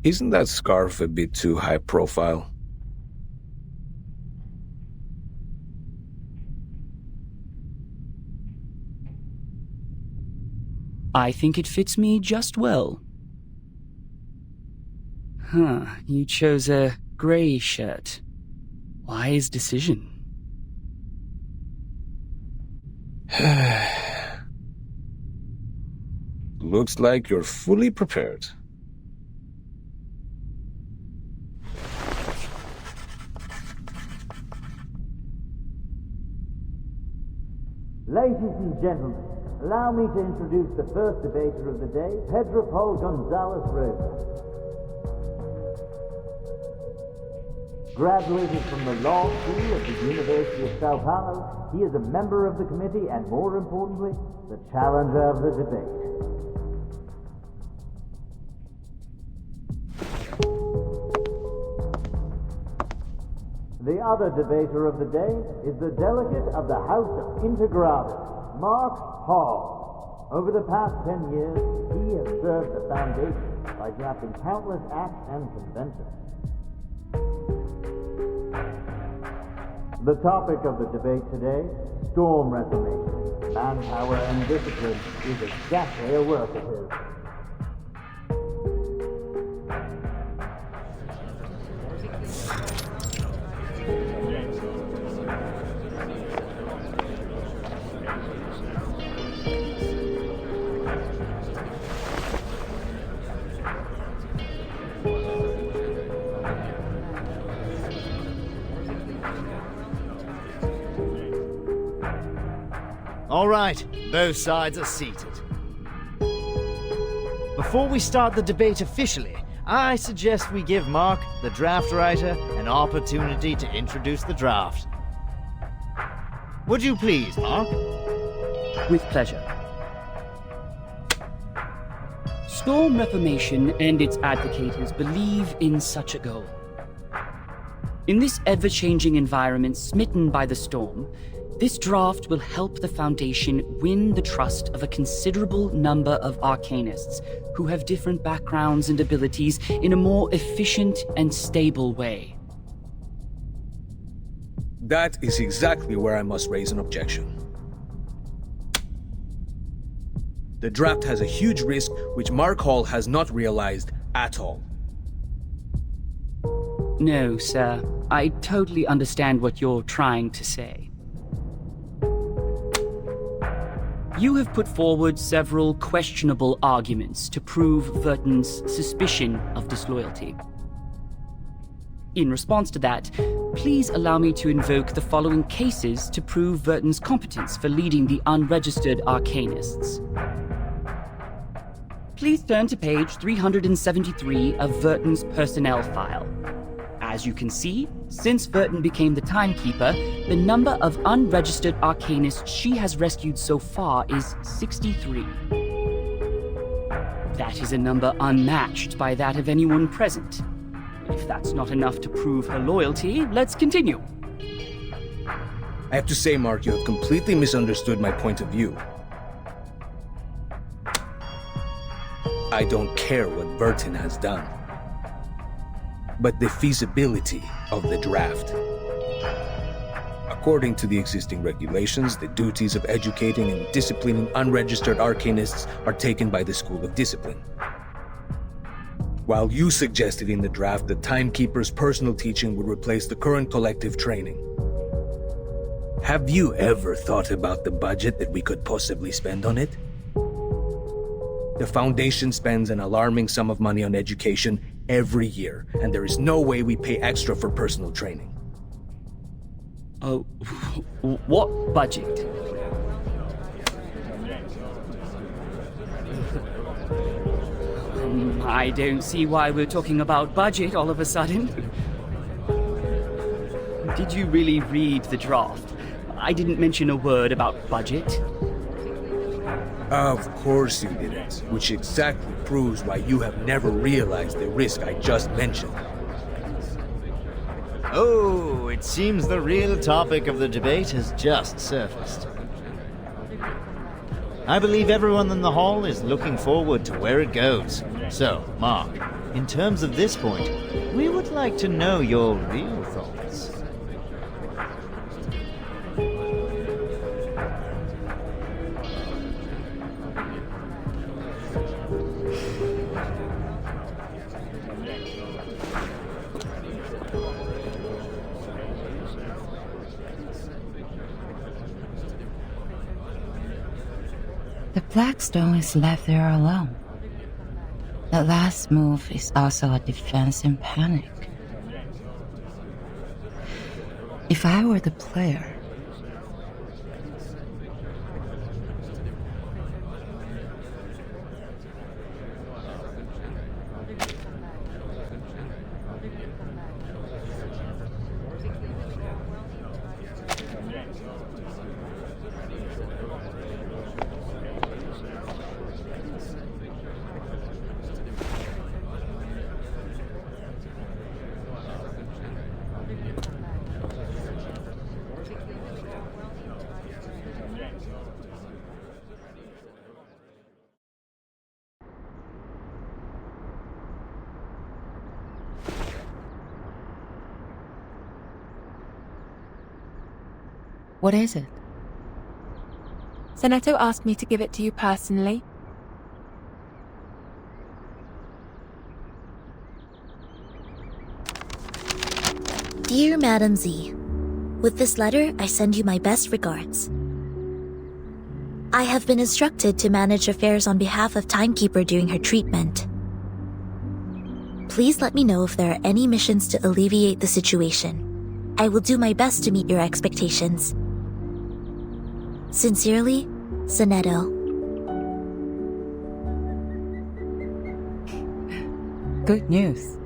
Isn't that scarf a bit too high profile? I think it fits me just well. You chose a grey shirt. Wise decision. Looks like you're fully prepared. Ladies and gentlemen, allow me to introduce the first debater of the day, Pedro Paul Gonzalez Rosa. Graduated from the law school at the University of Sao Paulo, he is a member of the committee and, more importantly, the challenger of the debate. The other debater of the day is the delegate of the House of Integrados, Mark Hall. Over the past 10 years, he has served the Foundation by drafting countless acts and conventions. The topic of the debate today, storm reformation. Manpower and discipline is exactly a work of his. All right, both sides are seated. Before we start the debate officially, I suggest we give Mark, the draft writer, an opportunity to introduce the draft. Would you please, Mark? With pleasure. Storm Reformation and its advocators believe in such a goal. In this ever-changing environment smitten by the storm, this draft will help the Foundation win the trust of a considerable number of arcanists who have different backgrounds and abilities in a more efficient and stable way. That is exactly where I must raise an objection. The draft has a huge risk which Mark Hall has not realized at all. No, sir. I totally understand what you're trying to say. You have put forward several questionable arguments to prove Verton's suspicion of disloyalty. In response to that, please allow me to invoke the following cases to prove Verton's competence for leading the unregistered arcanists. Please turn to page 373 of Verton's personnel file. As you can see, since Verton became the timekeeper, the number of unregistered arcanists she has rescued so far is 63. That is a number unmatched by that of anyone present. If that's not enough to prove her loyalty, let's continue. I have to say, Mark, you have completely misunderstood my point of view. I don't care what Verton has done, but the feasibility of the draft. According to the existing regulations, the duties of educating and disciplining unregistered arcanists are taken by the School of Discipline. While you suggested in the draft that Timekeeper's personal teaching would replace the current collective training. Have you ever thought about the budget that we could possibly spend on it? The Foundation spends an alarming sum of money on education every year, and there is no way we pay extra for personal training. Oh, what budget? I don't see why we're talking about budget all of a sudden. Did you really read the draft? I didn't mention a word about budget. Of course you didn't, which exactly proves why you have never realized the risk I just mentioned. Oh, it seems the real topic of the debate has just surfaced. I believe everyone in the hall is looking forward to where it goes. So, Mark, In terms of this point, we would like to know your real thoughts. The Blackstone is left there alone. The last move is also a defense in panic. If I were the player, what is it? Seneto asked me to give it to you personally. Dear Madam Z, with this letter, I send you my best regards. I have been instructed to manage affairs on behalf of Timekeeper during her treatment. Please let me know if there are any missions to alleviate the situation. I will do my best to meet your expectations. Sincerely, Seneto. Good news.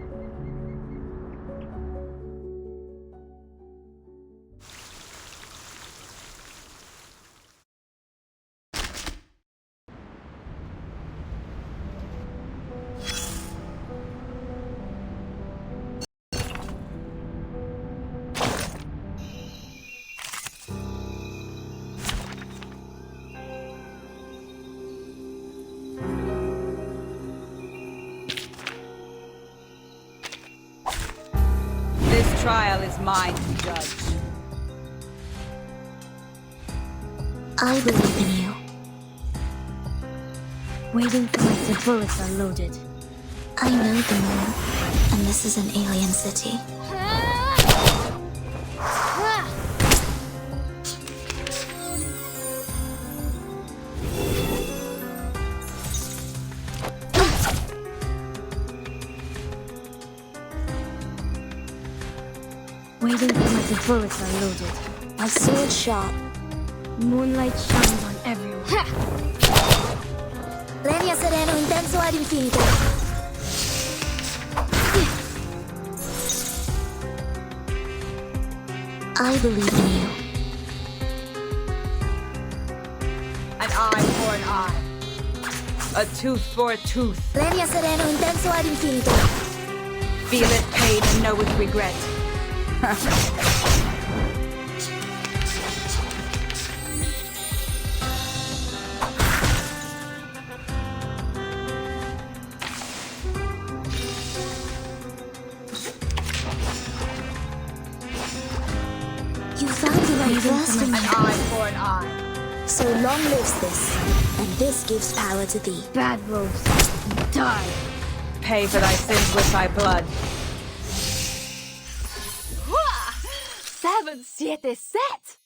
This trial is mine to judge. I believe in you. Waiting for my bullets are loaded. I know the moon, and this is an alien city. Waiting for my bullets are loaded. My sword sharp. Moonlight shines on everyone. Lenia sereno intenso ad infinito. I believe in you. An eye for an eye. A tooth for a tooth. Lenia sereno intenso ad infinito. Feel it pain and know it regret. You found the right blast in An eye for an eye. So long lives this, and this gives power to thee. Bad Rose, die. Pay for thy sins with thy blood. 7, 7, set!